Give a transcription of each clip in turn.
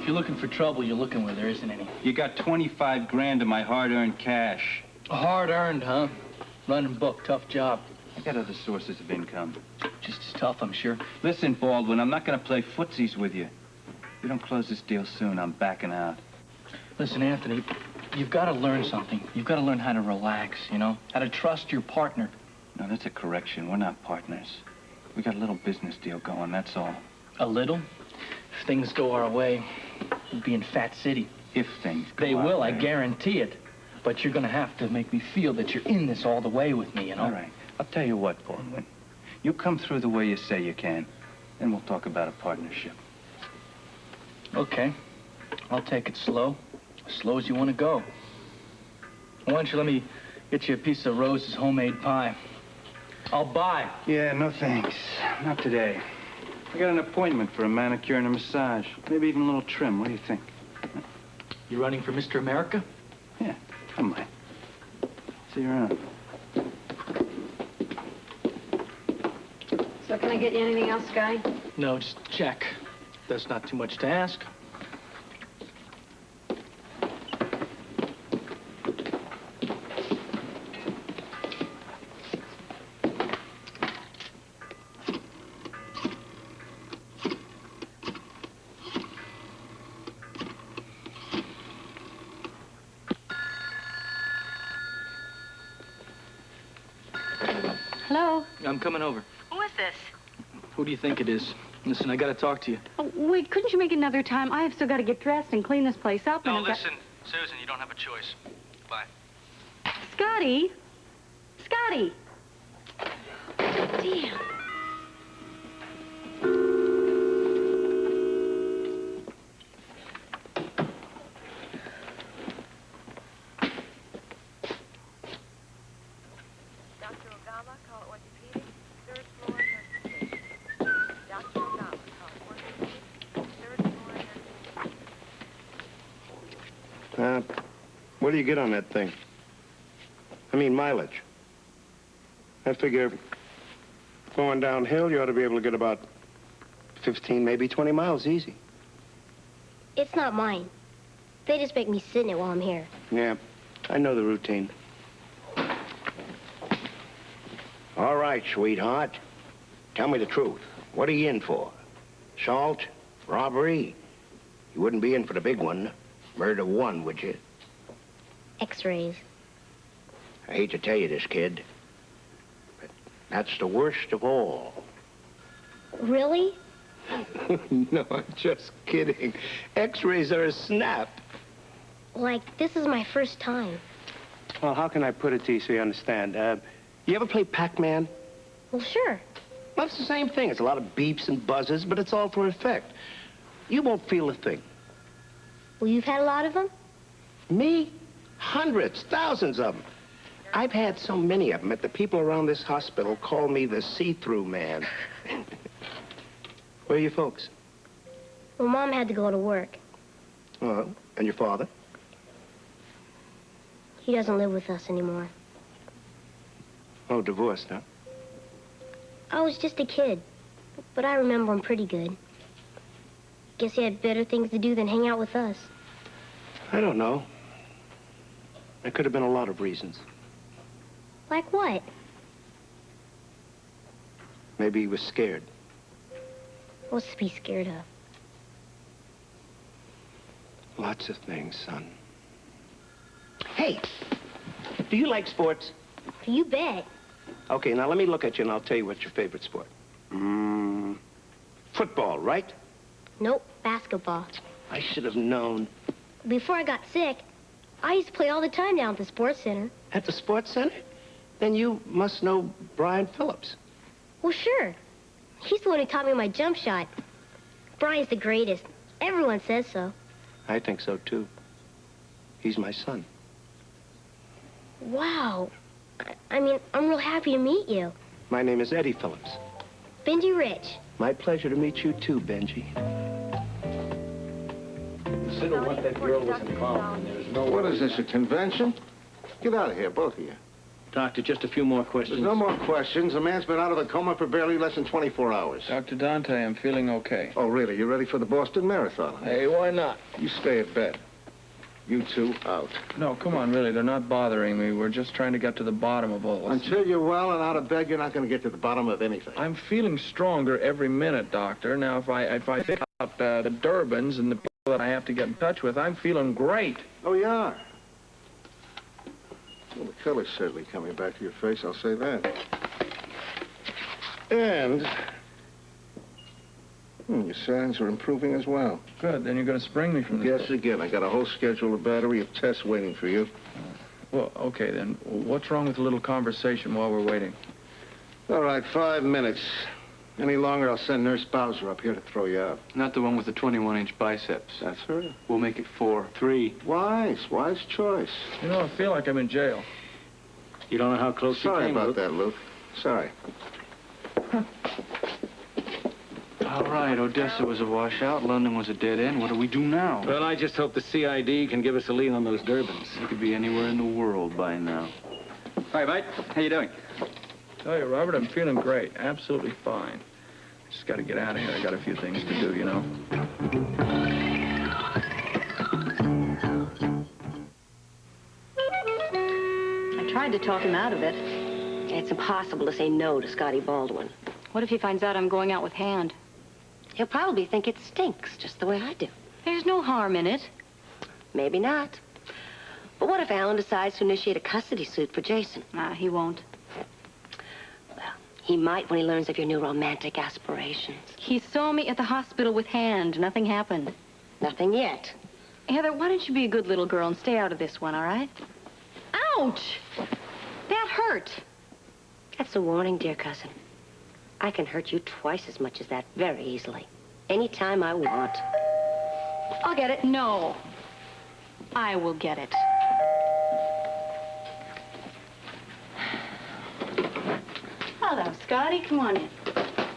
you're looking for trouble, you're looking where there isn't any. You got 25 grand of my hard-earned cash. Hard-earned, huh? Running book, tough job. I got other sources of income. Just as tough, I'm sure. Listen, Baldwin, I'm not gonna play footsies with you. If we don't close this deal soon, I'm backing out. Listen, Anthony, you've got to learn something. You've got to learn how to relax, you know? How to trust your partner. No, that's a correction. We're not partners. We got a little business deal going, that's all. A little? If things go our way, we'll be in Fat City. If things go They our will, way. I guarantee it. But you're gonna have to make me feel that you're in this all the way with me, you know? All right. I'll tell you what, Baldwin. You come through the way you say you can, then we'll talk about a partnership. Okay. I'll take it slow. As slow as you want to go. Why don't you let me get you a piece of Rose's homemade pie? I'll buy. Yeah, no thanks. Not today. I got an appointment for a manicure and a massage. Maybe even a little trim. What do you think? You running for Mr. America? Yeah, I might. See you around. So can I get you anything else, Scotty? No, just check. That's not too much to ask. Hello? I'm coming over. Who is this? Who do you think it is? Listen, I gotta talk to you. Oh, wait, couldn't you make another time? I have still got to get dressed and clean this place up. No, and I've listen, Susan, you don't have a choice. Bye. Scotty? Scotty! Damn. What do you get on that thing? I mean, mileage. I figure going downhill, you ought to be able to get about 15, maybe 20 miles easy. It's not mine. They just make me sit in it while I'm here. Yeah, I know the routine. All right, sweetheart. Tell me the truth. What are you in for? Assault? Robbery? You wouldn't be in for the big one. Murder one, would you? X-rays. I hate to tell you this, kid, but that's the worst of all. Really? No, I'm just kidding. X-rays are a snap. Like, this is my first time. Well, how can I put it to you so you understand? You ever play Pac-Man? Well, sure. Well, it's the same thing. It's a lot of beeps and buzzes, but it's all for effect. You won't feel a thing. Well, you've had a lot of them? Me? Hundreds, thousands of them. I've had so many of them that the people around this hospital call me the see-through man. Where are your folks? Well, Mom had to go to work. Oh, and your father? He doesn't live with us anymore. Oh, divorced, huh? I was just a kid, but I remember him pretty good. Guess he had better things to do than hang out with us. I don't know. There could have been a lot of reasons. Like what? Maybe he was scared. What's to be scared of? Lots of things, son. Hey, do you like sports? You bet. Okay, now let me look at you and I'll tell you what's your favorite sport. Football, right? Nope, basketball. I should have known. Before I got sick, I used to play all the time down at the sports center. At the sports center? Then you must know Brian Phillips. Well, sure. He's the one who taught me my jump shot. Brian's the greatest. Everyone says so. I think so, too. He's my son. Wow. I mean, I'm real happy to meet you. My name is Eddie Phillips. Benji Rich. My pleasure to meet you, too, Benji. Consider what that girl was involved in. There's no... What is this, a convention? Get out of here, both of you. Doctor, just a few more questions. There's no more questions. The man's been out of a coma for barely less than 24 hours. Dr. Dante, I'm feeling okay. Oh, really? You ready for the Boston Marathon? Hey, why not? You stay at bed. You two out. No, come on, really. They're not bothering me. We're just trying to get to the bottom of all this. Until you're well and out of bed, you're not going to get to the bottom of anything. I'm feeling stronger every minute, Doctor. Now, if I think about the Durbans and the people that I have to get in touch with, I'm feeling great. Oh, you are? Well, the color's certainly coming back to your face, I'll say that. And your signs are improving as well. Good. Then you're going to spring me from this. Guess again. I got a whole schedule, a battery of tests waiting for you. Well, okay, then. What's wrong with a little conversation while we're waiting? All right, 5 minutes. Any longer, I'll send Nurse Bowser up here to throw you out. Not the one with the 21-inch biceps. That's her. We'll make it 4. 3. Wise choice. You know, I feel like I'm in jail. You don't know how close you Sorry came, about Luke. that, Luke. Sorry. All right, Odessa was a washout. London was a dead end. What do we do now? Well, I just hope the CID can give us a lead on those Durbans. You could be anywhere in the world by now. Hi, mate. How you doing? Tell you, Robert, I'm feeling great. Absolutely fine. Just got to get out of here. I got a few things to do, you know. I tried to talk him out of it. It's impossible to say no to Scotty Baldwin. What if he finds out I'm going out with Hand? He'll probably think it stinks, just the way I do. There's no harm in it. Maybe not. But what if Alan decides to initiate a custody suit for Jason? He won't. Well, he might when he learns of your new romantic aspirations. He saw me at the hospital with Hand. Nothing happened. Nothing yet. Heather, why don't you be a good little girl and stay out of this one, all right? Ouch! That hurt. That's a warning, dear cousin. I can hurt you twice as much as that very easily. Anytime I want. I'll get it. No. I will get it. Hello, Scotty. Come on in.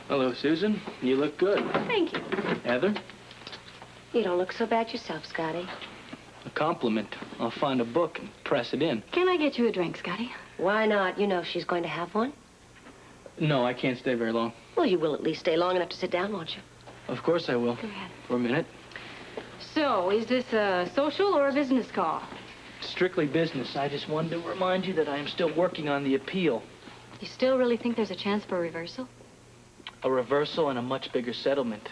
Hello, Susan. You look good. Thank you. Heather? You don't look so bad yourself, Scotty. A compliment. I'll find a book and press it in. Can I get you a drink, Scotty? Why not? You know she's going to have one. No, I can't stay very long. Well, you will at least stay long enough to sit down, won't you? Of course I will. Go ahead. For a minute. So, is this a social or a business call? Strictly business. I just wanted to remind you that I am still working on the appeal. You still really think there's a chance for a reversal? A reversal and a much bigger settlement.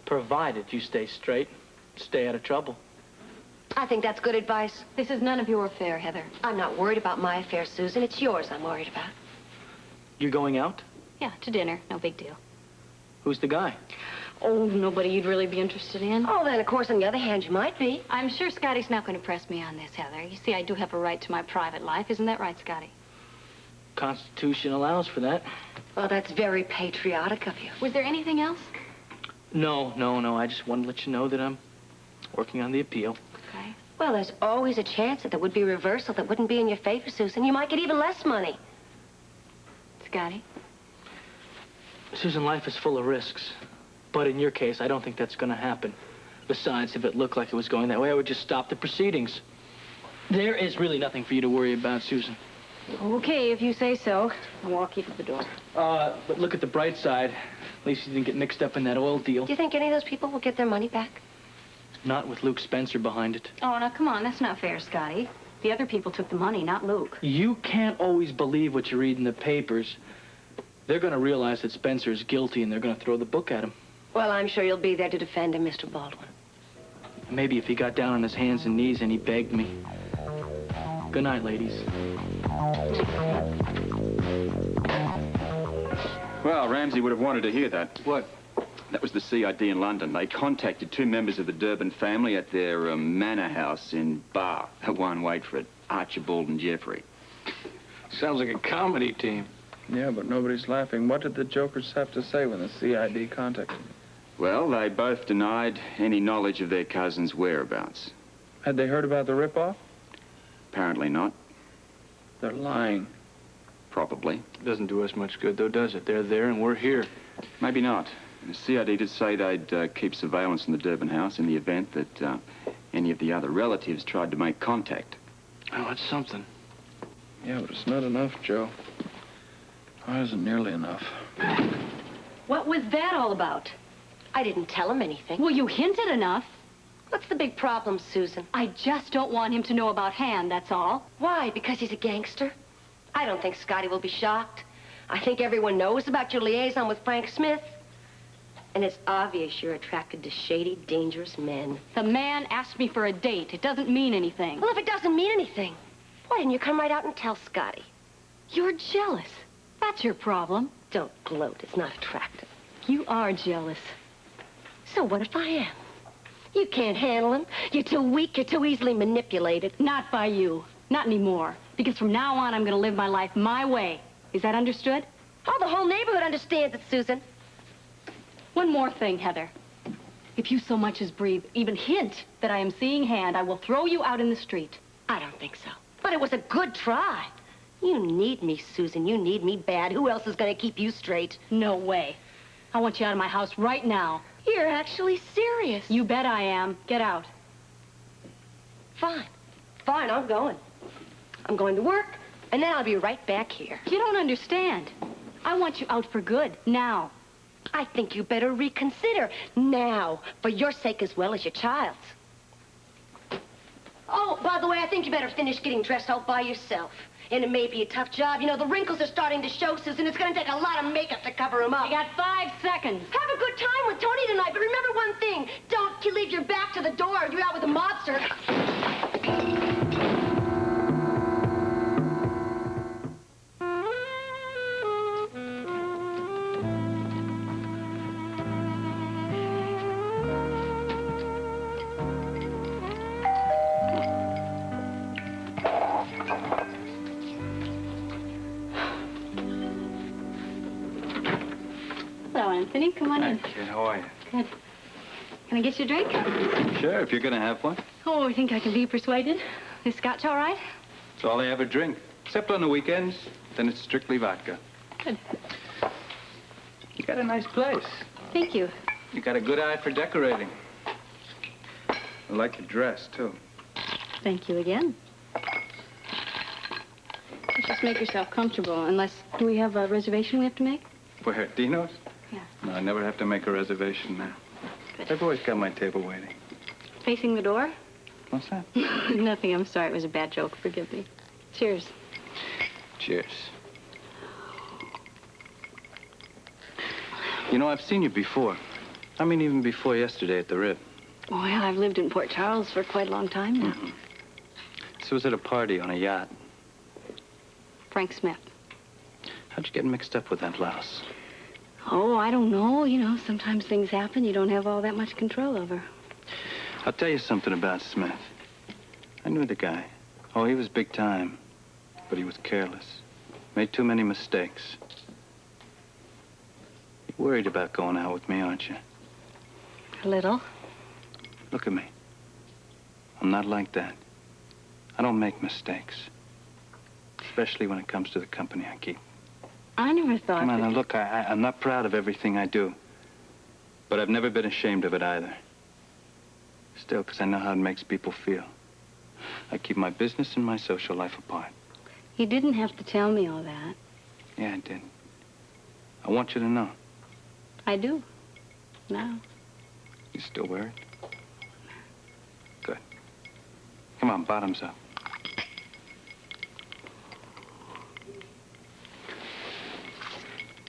Provided you stay straight, stay out of trouble. I think that's good advice. This is none of your affair, Heather. I'm not worried about my affair, Susan. It's yours I'm worried about. You're going out? Yeah, to dinner. No big deal. Who's the guy? Oh, nobody you'd really be interested in. Oh, then, of course, on the other hand, you might be. I'm sure Scotty's not going to press me on this, Heather. You see, I do have a right to my private life. Isn't that right, Scotty? Constitution allows for that. Well, that's very patriotic of you. Was there anything else? No. I just wanted to let you know that I'm working on the appeal. Okay. Well, there's always a chance that there would be a reversal that wouldn't be in your favor, Susan. You might get even less money. Scotty? Susan, life is full of risks. But in your case, I don't think that's going to happen. Besides, if it looked like it was going that way, I would just stop the proceedings. There is really nothing for you to worry about, Susan. Okay, if you say so. I'll walk you to the door. But look at the bright side. At least you didn't get mixed up in that oil deal. Do you think any of those people will get their money back? Not with Luke Spencer behind it. Oh, now, come on. That's not fair, Scotty. The other people took the money, not Luke. You can't always believe what you read in the papers. They're going to realize that Spencer is guilty, and they're going to throw the book at him. Well, I'm sure you'll be there to defend him, Mr. Baldwin. Maybe if he got down on his hands and knees and he begged me. Good night, ladies. Well, Ramsey would have wanted to hear that. What? That was the CID in London. They contacted 2 members of the Durbin family at their manor house in Bar. One, wait for it, Archibald and Jeffrey. Sounds like a comedy team. Yeah, but nobody's laughing. What did the jokers have to say when the CID contacted me? Well, they both denied any knowledge of their cousin's whereabouts. Had they heard about the ripoff? Apparently not. They're lying. Probably. Doesn't do us much good, though, does it? They're there and we're here. Maybe not. The CID did say they'd keep surveillance in the Durbin house in the event that any of the other relatives tried to make contact. Oh, that's something. Yeah, but it's not enough, Joe. It isn't nearly enough. What was that all about? I didn't tell him anything. Well, you hinted enough. What's the big problem, Susan? I just don't want him to know about Han, that's all. Why? Because he's a gangster? I don't think Scotty will be shocked. I think everyone knows about your liaison with Frank Smith. And it's obvious you're attracted to shady, dangerous men. The man asked me for a date. It doesn't mean anything. Well, if it doesn't mean anything, why didn't you come right out and tell Scotty? You're jealous. That's your problem. Don't gloat. It's not attractive. You are jealous. So what if I am? You can't handle him. You're too weak. You're too easily manipulated. Not by you. Not anymore. Because from now on, I'm going to live my life my way. Is that understood? Oh, the whole neighborhood understands it, Susan. One more thing, Heather. If you so much as breathe, even hint that I am seeing Han, I will throw you out in the street. I don't think so. But it was a good try. You need me, Susan. You need me bad. Who else is going to keep you straight? No way. I want you out of my house right now. You're actually serious. You bet I am. Get out. Fine. Fine, I'm going. I'm going to work, and then I'll be right back here. You don't understand. I want you out for good, now. I think you better reconsider now, for your sake as well as your child's. Oh, by the way, I think you better finish getting dressed all by yourself. And it may be a tough job. You know, the wrinkles are starting to show, Susan. It's going to take a lot of makeup to cover them up. You got 5 seconds. Have a good time with Tony tonight, but remember one thing. Don't you leave your back to the door or you're out with a monster. Hello, Anthony. Come on in. Hi, kid. How are you? Good. Can I get you a drink? Sure, if you're going to have one. Oh, I think I can be persuaded. Is scotch all right? It's all I ever drink. Except on the weekends, then it's strictly vodka. Good. You got a nice place. Thank you. You got a good eye for decorating. I like your dress, too. Thank you again. Just make yourself comfortable, unless... Do we have a reservation we have to make? Where, Dino's? Yeah. No, I never have to make a reservation now. Good. I've always got my table waiting. Facing the door? What's that? Nothing, I'm sorry. It was a bad joke. Forgive me. Cheers. Cheers. You know, I've seen you before. I mean, even before yesterday at the Rib. Well, I've lived in Port Charles for quite a long time now. Mm-hmm. This was at a party on a yacht. Frank Smith. How'd you get mixed up with that louse? Oh, I don't know. You know, sometimes things happen you don't have all that much control over. I'll tell you something about Smith. I knew the guy. Oh, he was big time. But he was careless. Made too many mistakes. You're worried about going out with me, aren't you? A little. Look at me. I'm not like that. I don't make mistakes. Especially when it comes to the company I keep. I never thought Come on, that... now look, I'm not proud of everything I do. But I've never been ashamed of it either. Still, because I know how it makes people feel. I keep my business and my social life apart. You didn't have to tell me all that. Yeah, I did. I want you to know. I do. Now. You still wear it? Good. Come on, bottoms up.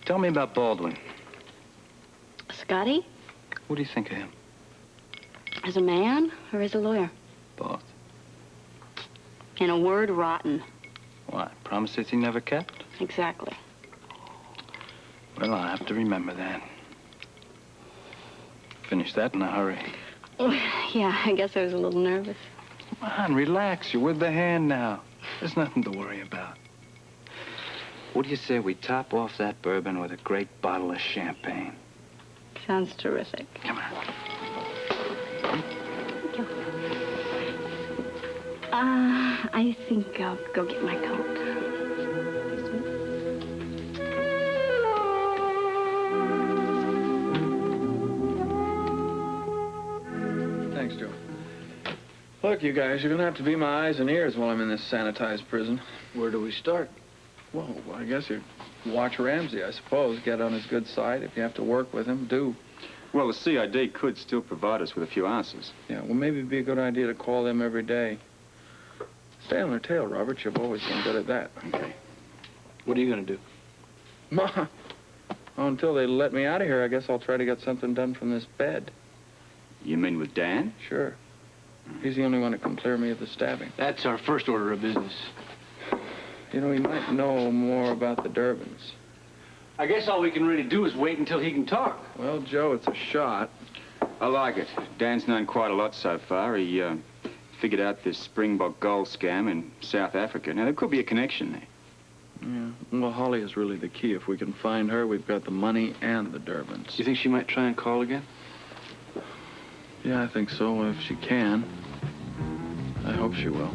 Tell me about Baldwin. Scotty? What do you think of him? As a man or as a lawyer? Both. In a word, rotten. What, promises he never kept? Exactly. Well, I'll have to remember that. Finish that in a hurry. Yeah, I guess I was a little nervous. Come on, relax. You're with the hand now. There's nothing to worry about. What do you say we top off that bourbon with a great bottle of champagne? Sounds terrific. Come on. Thank you. I think I'll go get my coat. Thanks, Joe. Look, you guys, you're gonna have to be my eyes and ears while I'm in this sanitized prison. Where do we start? Well, I guess you watch Ramsey, I suppose. Get on his good side. If you have to work with him, do. Well, the CID could still provide us with a few answers. Yeah, well, maybe it'd be a good idea to call them every day. Stay on their tail, Robert. You've always been good at that. Okay. What are you going to do? Ma, until they let me out of here, I guess I'll try to get something done from this bed. You mean with Dan? Sure. He's the only one that can clear me of the stabbing. That's our first order of business. You know, he might know more about the Durbins. I guess all we can really do is wait until he can talk. Well, Joe, it's a shot. I like it. Dan's known quite a lot so far. He figured out this Springbok gold scam in South Africa. Now, there could be a connection there. Yeah. Well, Holly is really the key. If we can find her, we've got the money and the Durbins. You think she might try and call again? Yeah, I think so, if she can. I hope she will.